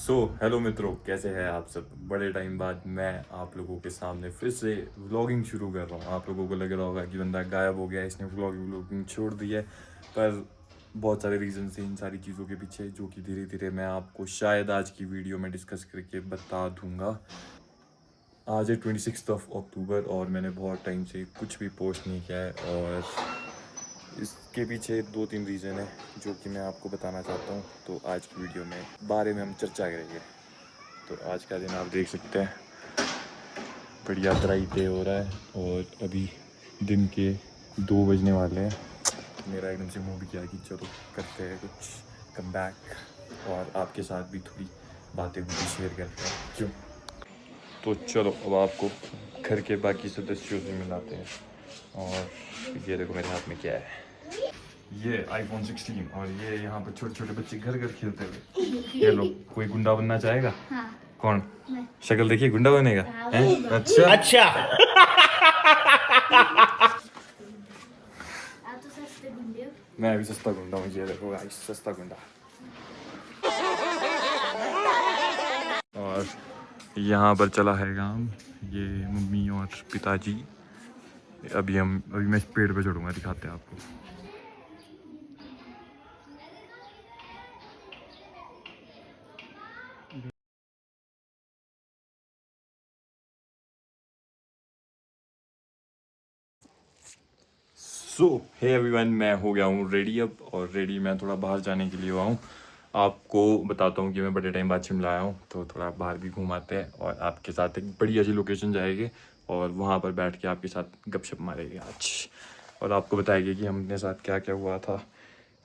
Hello मित्रों, कैसे हैं आप सब। बड़े टाइम बाद मैं आप लोगों के सामने फिर से व्लॉगिंग शुरू कर रहा हूँ। आप लोगों को लग रहा होगा कि बंदा गायब हो गया, इसने व्लॉगिंग छोड़ दी है, पर बहुत सारे रीज़न से इन सारी चीज़ों के पीछे, जो कि धीरे धीरे मैं आपको शायद आज की वीडियो में डिस्कस करके बता दूंगा। आज है 26 अक्टूबर और मैंने बहुत टाइम से कुछ भी पोस्ट नहीं किया है, और इसके पीछे 2-3 रीज़न है जो कि मैं आपको बताना चाहता हूँ। तो आज की वीडियो में बारे में हम चर्चा करेंगे। तो आज का दिन आप देख सकते हैं, बढ़िया ब्राइट डे हो रहा है और अभी दिन के 2 बजने वाले हैं। तो मेरा एकदम से मुंह भी किया कि चलो करते हैं कुछ कम बैक, और आपके साथ भी थोड़ी बातें भी शेयर करते हैं, क्यों। तो चलो अब आपको घर के बाकी सदस्यों से मिलाते हैं। और ये देखो मेरे हाथ में क्या है, ये iPhone 16, और ये यहाँ पर छोटे छोटे बच्चे घर घर खेलते हुए। ये लो, कोई गुंडा बनना चाहेगा? हाँ। कौन? शक्ल देखिए, गुंडा बनेगा? हैं? अच्छा अच्छा। आप तो सस्ते गुंडे हो। मैं भी सस्ता गुंडा हूँ। ये देखो गाइस, सस्ता गुंडा। और यहाँ पर चला है काम, ये मम्मी और पिताजी। अभी मैं इस पेड़ पे चढ़ूंगा, दिखाते हैं आपको। हे एवरीवन, मैं हो गया हूँ रेडी अब, और रेडी मैं थोड़ा बाहर जाने के लिए हुआ हूँ। आपको बताता हूँ कि मैं बड़े टाइम बाद शिमला आया हूँ, तो थोड़ा बाहर भी घूमाते हैं और आपके साथ एक बढ़िया सी लोकेशन जाएंगे और वहाँ पर बैठ के आपके साथ गपशप मारेंगे आज, और आपको बताएंगे कि हमने साथ क्या क्या हुआ था,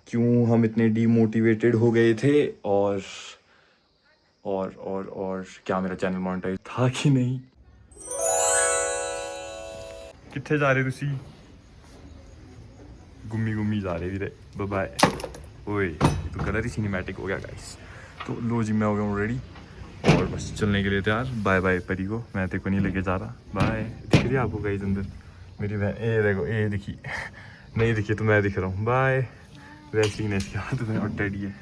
क्यों हम इतने डीमोटिवेटेड हो गए थे, और क्या मेरा चैनल मोनेटाइज था कि नहीं। कितने जा रहे तुसी? गुम्मी गुम्मी जा रहे वीरे, बाय बाय। ओए, तो कलर ही सिनेमैटिक हो गया गाइस। तो लो जी, मैं हो गया हूँ रेडी और बस चलने के लिए तैयार। बाय बाय परी को, मैं तेरे को नहीं लेके जा रहा। बाय। दिख रही है आपको गाइस अंदर मेरी बहन? ए देखो, ए दिखी? नहीं दिखी तो मैं दिख रहा हूँ। बाय। वैसे ही नहीं, इसके हाथ में और टैडी है,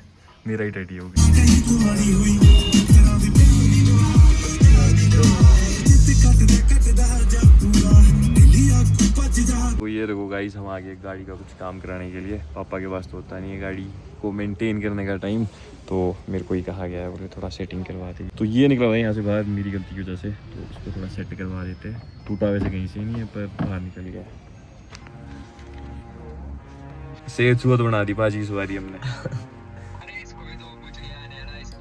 मेरा ही टैडी होगी। तो ये देखो गाइस, हम आ गए गाड़ी का कुछ काम कराने के लिए। पापा के पास तो होता नहीं है गाड़ी को मेंटेन करने का टाइम, तो मेरे को ही कहा गया है, बोले थोड़ा सेटिंग करवा दे। तो ये निकला हुआ है यहाँ से बाहर मेरी गलती की वजह से, तो उसको थोड़ा सेट करवा देते हैं। टूटा वैसे कहीं से नहीं है, पर बाहर निकल गया। सेहत सूहत बना दी बाजी इस बारी हमने।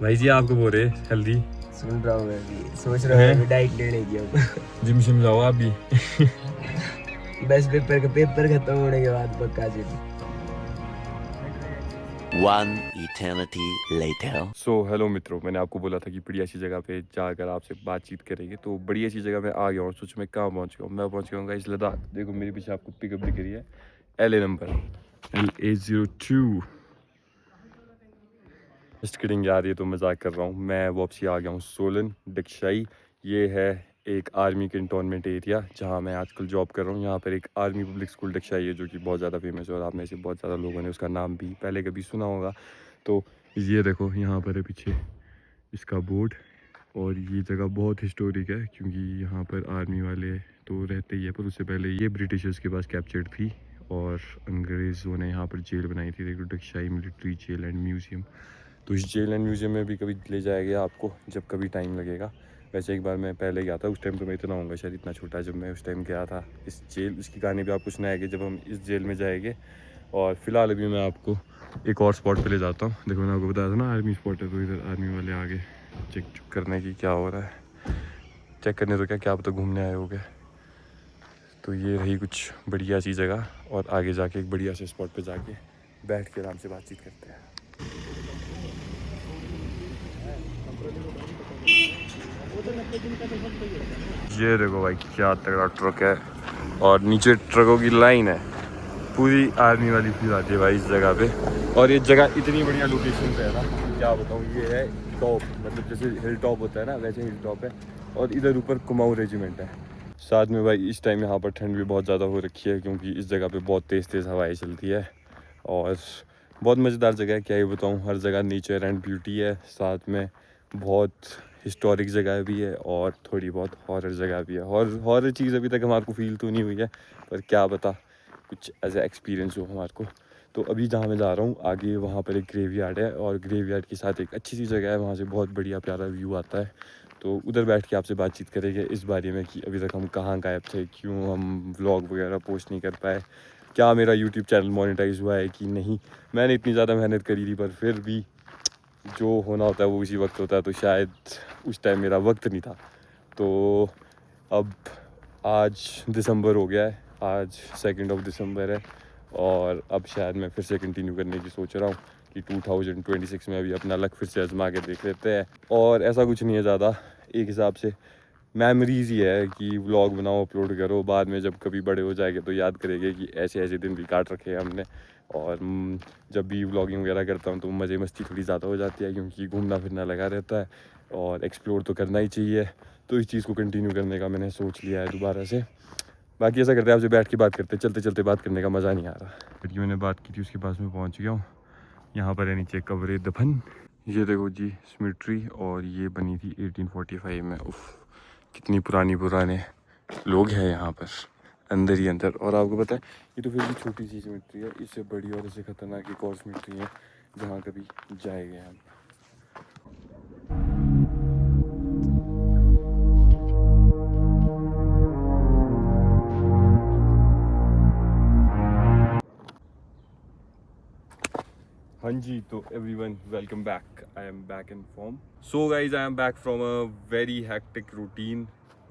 भाई जी आपको बोल रहे हेल्दी सुन रहा हूँ, मैं भी सोच रहा हूँ डाइट लेने की अब। जिम शिम जाओ आप भी। बस पेपर खत्म होने के बाद पक्का gym. One eternity later. Hello मित्रों, मैंने आपको बोला था कि बढ़िया सी जगह पे जाकर आपसे बातचीत करेंगे। तो बढ़िया सी जगह पे आ गया हूँ। सोच में कहाँ पहुँच गया हूँ, मैं पहुँच गया हूँ गाइस लद्दाख। देखो मेरे पीछे आपको पिकअप दिख रही है, LA number LA02। Just kidding यार, ये तो मजाक कर रहा हूँ। मैं वापसी आ गया हूँ सोलन डगशाई। ये है एक आर्मी कैंटोनमेंट एरिया जहाँ मैं आजकल जॉब कर रहा हूँ। यहाँ पर एक आर्मी पब्लिक स्कूल डगशाई है, जो कि बहुत ज़्यादा फेमस है, और आप में से बहुत ज़्यादा लोगों ने उसका नाम भी पहले कभी सुना होगा। तो ये देखो यहाँ पर है पीछे इसका बोर्ड, और ये जगह बहुत हिस्टोरिक है क्योंकि यहाँ पर आर्मी वाले तो रहते ही है, पर उससे पहले ये ब्रिटिशर्स के पास कैप्चर्ड थी और अंग्रेज़ों ने यहाँ पर जेल बनाई थी। देखो Dagshai military jail and museum. तो इस जेल एंड म्यूज़ियम में भी कभी ले जाएगा आपको, जब कभी टाइम लगेगा। वैसे एक बार मैं पहले गया था, उस टाइम तो मैं इतना होऊंगा शायद, इतना छोटा जब मैं उस टाइम गया था इस जेल। इसकी कहानी भी आपको सुनाएगी जब हम इस जेल में जाएंगे। और फिलहाल अभी मैं आपको एक और स्पॉट पे ले जाता हूँ। देखो मैंने आपको बताया था ना आर्मी स्पॉट है, तो इधर आर्मी वाले आगे चेक करने की क्या हो रहा है, चेक करने तो क्या पता घूमने आए हो गए। तो ये रही कुछ बढ़िया सी जगह, और आगे जाके एक बढ़िया से स्पॉट पे जाके बैठ के आराम से बातचीत करते हैं। ये देखो भाई क्या तगड़ा ट्रक है, और नीचे ट्रकों की लाइन है, पूरी आर्मी वाली फील आती है भाई इस जगह पे। और ये जगह इतनी बढ़िया लोकेशन पे है ना, क्या बताऊँ। ये है टॉप, मतलब जैसे हिल टॉप होता है ना, वैसे हिल टॉप है, और इधर ऊपर कुमाऊं रेजिमेंट है। साथ में भाई इस टाइम यहाँ पर ठंड भी बहुत ज़्यादा हो रखी है, क्योंकि इस जगह पे बहुत तेज़ हवाएं चलती है, और बहुत मज़ेदार जगह है, क्या ही बताऊँ। हर जगह नेचर एंड ब्यूटी है, साथ में बहुत हिस्टोरिक जगह भी है और थोड़ी बहुत हॉरर जगह भी है। हॉरर चीज़ अभी तक हमारे को फील तो नहीं हुई है, पर क्या पता कुछ ऐसा एक्सपीरियंस हो हमारे को। तो अभी जहाँ मैं जा रहा हूँ आगे, वहाँ पर एक ग्रेवयार्ड है और ग्रेवयार्ड के साथ एक अच्छी सी जगह है, वहाँ से बहुत बढ़िया प्यारा व्यू आता है। तो उधर बैठ के आपसे बातचीत करेंगे इस बारे में कि अभी तक हम कहाँ गायब थे, क्यों हम व्लॉग वगैरह पोस्ट नहीं कर पाए, क्या मेरा यूट्यूब चैनल मोनेटाइज हुआ है कि नहीं। मैंने इतनी ज़्यादा मेहनत करी थी पर फिर भी जो होना होता है वो उसी वक्त होता है, तो शायद उस टाइम मेरा वक्त नहीं था। तो अब आज दिसंबर हो गया है, आज 2 दिसंबर है और अब शायद मैं फिर से कंटिन्यू करने की सोच रहा हूँ कि 2026 में अभी अपना लक फिर से आजमा के देख लेते हैं। और ऐसा कुछ नहीं है ज़्यादा, एक हिसाब से मेमोरीज़ ही है कि व्लॉग बनाओ अपलोड करो, बाद में जब कभी बड़े हो जाएंगे तो याद करेंगे कि ऐसे ऐसे दिन भी काट रखे हैं हमने। और जब भी व्लॉगिंग वगैरह करता हूँ तो मज़े मस्ती थोड़ी ज़्यादा हो जाती है, क्योंकि घूमना फिरना लगा रहता है और एक्सप्लोर तो करना ही चाहिए। तो इस चीज़ को कंटिन्यू करने का मैंने सोच लिया है दोबारा से। बाकी ऐसा करते हैं, आपसे बैठ के बात करते हैं, चलते चलते बात करने का मज़ा नहीं आ रहा। लड़की मैंने बात की थी उसके पास में पहुँच गया हूँ। यहाँ पर है नीचे कब्र दफन, ये देखो जी सिमेट्री, और ये बनी थी 1845 में। उफ, कितनी पुराने लोग हैं यहाँ पर अंदर ही अंदर। और आपको पता है ये तो फिर भी छोटी सी सिमेट्री है, इससे बड़ी और इससे खतरनाक एक और सिमेट्री है जहाँ कभी जाएंगे हम। हाँ जी, तो everyone welcome back, I am back in form. So guys I am back from a very hectic routine.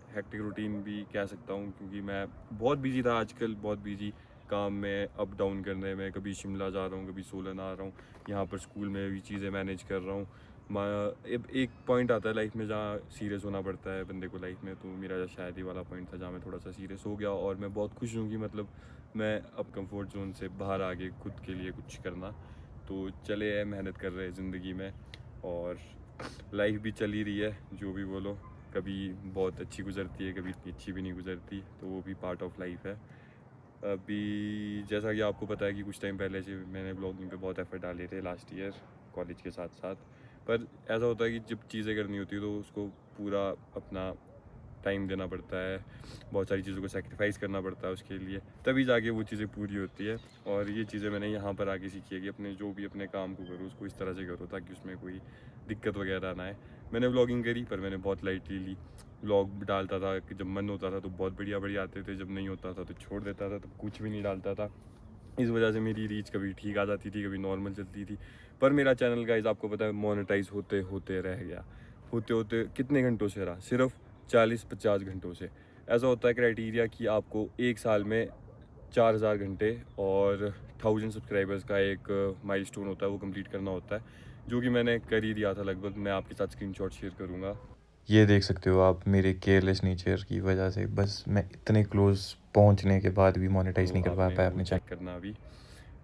Hectic routine भी कह सकता हूँ क्योंकि मैं बहुत बिजी था आजकल, बहुत बिजी काम में, अप डाउन करने में, कभी शिमला जा रहा हूँ, कभी सोलन आ रहा हूँ, यहाँ पर स्कूल में भी चीज़ें मैनेज कर रहा हूँ। एक पॉइंट आता है लाइफ में जहाँ सीरियस होना पड़ता है बंदे को लाइफ में, तो मेरा शायद ही वाला पॉइंट था जहाँ मैं थोड़ा सा सीरियस हो गया। और मैं बहुत खुश हूँ कि मतलब मैं अब कंफर्ट जोन से बाहर आ गए खुद के लिए कुछ करना। तो चले हैं, मेहनत कर रहे हैं ज़िंदगी में और लाइफ भी चल ही रही है, जो भी बोलो। कभी बहुत अच्छी गुजरती है, कभी इतनी अच्छी भी नहीं गुजरती, तो वो भी पार्ट ऑफ लाइफ है। अभी जैसा कि आपको पता है कि कुछ टाइम पहले से मैंने ब्लॉगिंग पे बहुत एफर्ट डाले थे लास्ट ईयर कॉलेज के साथ साथ। पर ऐसा होता है कि जब चीज़ें करनी होती है तो उसको पूरा अपना टाइम देना पड़ता है, बहुत सारी चीज़ों को सेक्रीफाइस करना पड़ता है उसके लिए, तभी जाके वो चीज़ें पूरी होती है। और ये चीज़ें मैंने यहाँ पर आके सीखी है कि अपने जो भी अपने काम को करो उसको इस तरह से करो ताकि उसमें कोई दिक्कत वगैरह ना आए। मैंने व्लॉगिंग करी पर मैंने बहुत लाइटली ली। व्लॉग डालता था कि जब मन होता था तो बहुत बढ़िया बढ़िया आते थे, जब नहीं होता था तो छोड़ देता था, तब कुछ भी नहीं डालता था। इस वजह से मेरी रीच कभी ठीक आ जाती थी, कभी नॉर्मल चलती थी। पर मेरा चैनल गाइस आपको पता है मोनेटाइज होते होते रह गया। होते होते कितने घंटों से रहा, सिर्फ 40-50 घंटों से। ऐसा होता है क्राइटेरिया कि आपको एक साल में 4000 घंटे और 1000 सब्सक्राइबर्स का एक माइलस्टोन होता है, वो कंप्लीट करना होता है, जो कि मैंने कर ही दिया था लगभग। मैं आपके साथ स्क्रीनशॉट शेयर करूँगा, ये देख सकते हो आप मेरे केयरलेस नेचर की वजह से। बस मैं इतने क्लोज पहुंचने के बाद भी मोनेटाइज नहीं कर पाया अपने चैनल करना अभी।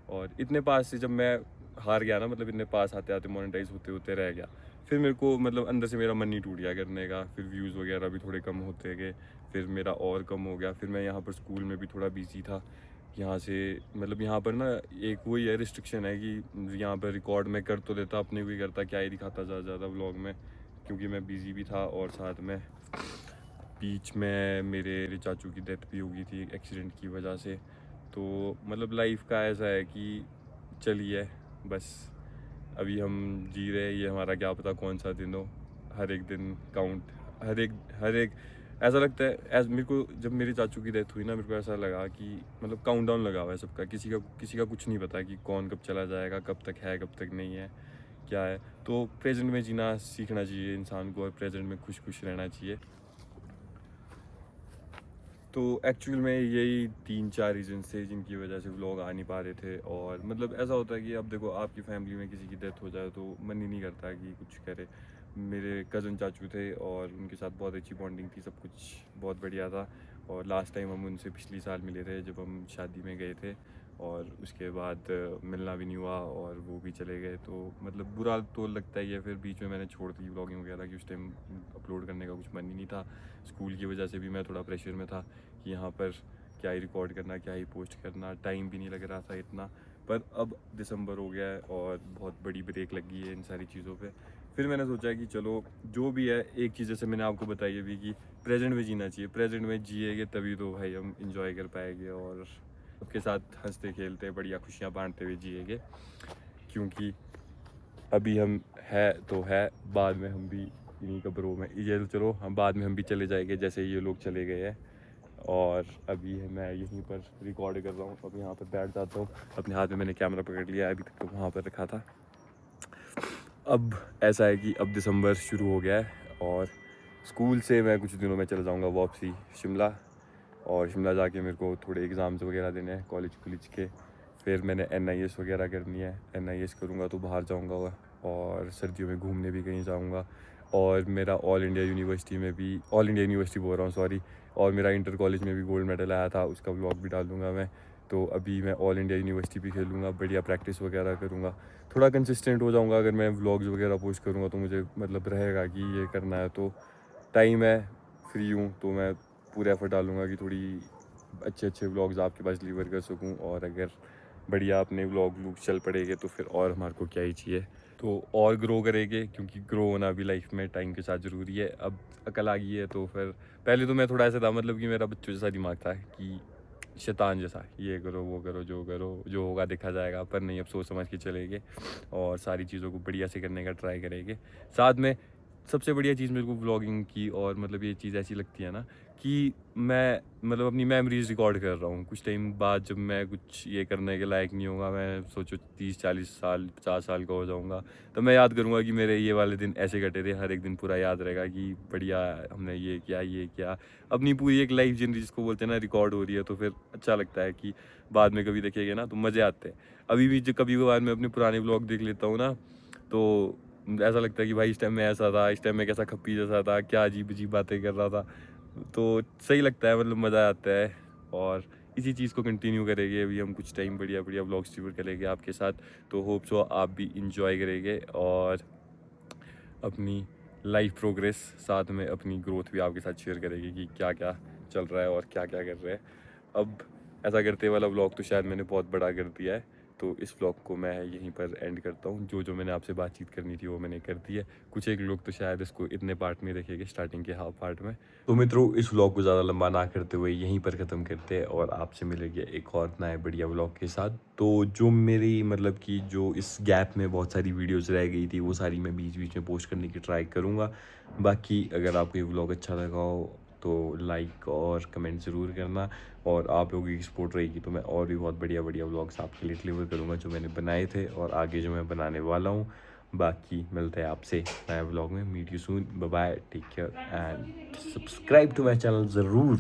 और इतने पास से जब मैं हार गया ना, मतलब इतने पास आते आते मोनेटाइज होते होते रह गया, फिर मेरे को मतलब अंदर से मेरा मन नहीं टूट गया करने का। फिर व्यूज़ वगैरह भी थोड़े कम होते गए, फिर मेरा और कम हो गया। फिर मैं यहाँ पर स्कूल में भी थोड़ा बिजी था, यहाँ से मतलब यहाँ पर ना एक वही है रिस्ट्रिक्शन है कि यहाँ पर रिकॉर्ड मैं कर तो देता, अपने को ही करता, क्या ही दिखाता ज़्यादा व्लॉग में, क्योंकि मैं बिज़ी भी था। और साथ में बीच में मेरे चाचू की डेथ भी हो गई थी एक्सीडेंट की वजह से। तो मतलब लाइफ का ऐसा है कि चलिए बस अभी हम जी रहे हैं, ये हमारा क्या पता कौन सा दिन हो। हर एक दिन काउंट, हर एक ऐसा लगता है। मेरे को जब मेरे चाचू की डेथ हुई ना, मेरे को ऐसा लगा कि मतलब काउंटडाउन लगा हुआ है सबका, किसी का कुछ नहीं पता कि कौन कब चला जाएगा, कब तक है कब तक नहीं है, क्या है। तो प्रेजेंट में जीना सीखना चाहिए इंसान को और प्रेजेंट में खुश खुश रहना चाहिए। तो एक्चुअल में यही 3-4 रीजंस थे जिनकी वजह से व्लॉग आ नहीं पा रहे थे। और मतलब ऐसा होता है कि अब देखो आपकी फैमिली में किसी की डेथ हो जाए तो मन ही नहीं करता कि कुछ करे। मेरे कज़न चाचू थे और उनके साथ बहुत अच्छी बॉन्डिंग थी, सब कुछ बहुत बढ़िया था। और लास्ट टाइम हम उनसे पिछली साल मिले थे जब हम शादी में गए थे, और उसके बाद मिलना भी नहीं हुआ और वो भी चले गए। तो मतलब बुरा तो लगता ही है। फिर बीच में मैंने छोड़ दी व्लॉगिंग वगैरह कि उस टाइम अपलोड करने का कुछ मन ही नहीं था। स्कूल की वजह से भी मैं थोड़ा प्रेशर में था कि यहाँ पर क्या ही रिकॉर्ड करना, क्या ही पोस्ट करना, टाइम भी नहीं लग रहा था इतना। पर अब दिसंबर हो गया है और बहुत बड़ी ब्रेक लग गई है इन सारी चीज़ों पे। फिर मैंने सोचा कि चलो जो भी है, एक चीज़ जैसे मैंने आपको बताई अभी कि प्रेजेंट में जीना चाहिए, प्रेजेंट में जिएंगे तभी तो भाई हम इंजॉय कर पाएंगे और सबके साथ हंसते खेलते बढ़िया खुशियाँ बांटते हुए जिएंगे। क्योंकि अभी हम है तो है, बाद में हम भी इन्हीं कब्रों में, ये तो चलो हम बाद में हम भी चले जाएंगे जैसे ये लोग चले गए हैं। और अभी मैं यहीं पर रिकॉर्ड कर रहा हूँ, अब यहाँ पर बैठ जाता हूँ। अपने हाथ में मैंने कैमरा पकड़ लिया, अभी तक तो वहाँ पर रखा था। अब ऐसा है कि अब दिसंबर शुरू हो गया है और स्कूल से मैं कुछ दिनों में चला जाऊँगा वापसी शिमला, और शिमला जाके मेरे को थोड़े एग्ज़ाम्स वगैरह देने हैं कॉलेज के। फिर मैंने NIS वगैरह करनी है, NIS करूँगा तो बाहर जाऊँगा और सर्दियों में घूमने भी कहीं जाऊँगा। और मेरा ऑल इंडिया यूनिवर्सिटी बोल रहा हूँ सॉरी, और मेरा इंटर कॉलेज में भी गोल्ड मेडल आया था, उसका व्लॉग भी डालूँगा मैं। तो अभी मैं ऑल इंडिया यूनिवर्सिटी भी खेलूँगा, बढ़िया प्रैक्टिस वगैरह करूँगा, थोड़ा कंसिस्टेंट हो जाऊँगा। अगर मैं व्लॉग्स वगैरह पोस्ट करूँगा तो मुझे मतलब रहेगा कि ये करना है, तो टाइम है, फ्री हूँ, तो मैं पूरे एफर्ट डालूँगा कि थोड़ी अच्छे व्लॉग्स आपके पास डिलीवर कर सकूँ। और अगर बढ़िया अपने व्लॉग चल पड़ेंगे तो फिर और हमारे को क्या ही चाहिए, तो और ग्रो करेंगे, क्योंकि ग्रो होना भी लाइफ में टाइम के साथ ज़रूरी है। अब अकल आ गई है तो फिर, पहले तो मैं थोड़ा ऐसा था मतलब कि मेरा बच्चों जैसा दिमाग था कि शैतान जैसा, ये करो वो करो, जो होगा देखा जाएगा। पर नहीं, अब सोच समझ के चलेंगे और सारी चीज़ों को बढ़िया से करने का ट्राई करेंगे। साथ में सबसे बढ़िया चीज़ मेरे को व्लॉगिंग की, और मतलब ये चीज़ ऐसी लगती है ना कि मैं मतलब अपनी मेमोरीज रिकॉर्ड कर रहा हूँ। कुछ टाइम बाद जब मैं कुछ ये करने के लायक नहीं होगा, मैं सोचो 30-40 साल 50 साल का हो जाऊँगा, तो मैं याद करूँगा कि मेरे ये वाले दिन ऐसे कटे थे। हर एक दिन पूरा याद रहेगा कि बढ़िया हमने ये किया। अपनी पूरी एक लाइफ जिंदगी जिसको बोलते हैं ना रिकॉर्ड हो रही है, तो फिर अच्छा लगता है कि बाद में कभी देखेंगे ना तो मज़े आते हैं। अभी भी जब कभी कभार मैं अपने पुराने व्लॉग देख लेता हूँ ना, तो ऐसा लगता है कि भाई इस टाइम में ऐसा था, इस टाइम में कैसा खप्पी जैसा था, क्या अजीब अजीब बातें कर रहा था। तो सही लगता है, मतलब मज़ा आता है। और इसी चीज़ को कंटिन्यू करेंगे, अभी हम कुछ टाइम बढ़िया व्लॉग्स डिलीवर करेंगे आपके साथ। तो होप सो आप भी इंजॉय करेंगे और अपनी लाइफ प्रोग्रेस, साथ में अपनी ग्रोथ भी आपके साथ शेयर करेंगे कि क्या क्या चल रहा है और क्या क्या कर रहे हैं। अब ऐसा करते वाला व्लॉग तो शायद मैंने बहुत बड़ा कर दिया है, तो इस व्लॉग को मैं यहीं पर एंड करता हूँ। जो मैंने आपसे बातचीत करनी थी वो मैंने कर दी है। कुछ एक लोग तो शायद इसको इतने पार्ट में देखेंगे, स्टार्टिंग के हाफ पार्ट में। तो मित्रों, इस व्लॉग को ज़्यादा लंबा ना करते हुए यहीं पर ख़त्म करते हैं और आपसे मिलेंगे एक और नए बढ़िया व्लॉग के साथ। तो जो मेरी मतलब कि जो इस गैप में बहुत सारी वीडियोज़ रह गई थी, वो सारी मैं बीच बीच में पोस्ट करने की ट्राई करूँगा। बाकी अगर आपको ये व्लॉग अच्छा लगा हो तो लाइक और कमेंट ज़रूर करना, और आप लोगों की सपोर्ट रहेगी तो मैं और भी बहुत बढ़िया व्लॉग्स आपके लिए डिलीवर करूँगा जो मैंने बनाए थे और आगे जो मैं बनाने वाला हूँ। बाकी मिलते हैं आपसे नए व्लॉग में। Meet you soon, bye bye, take care and subscribe to my channel ज़रूर।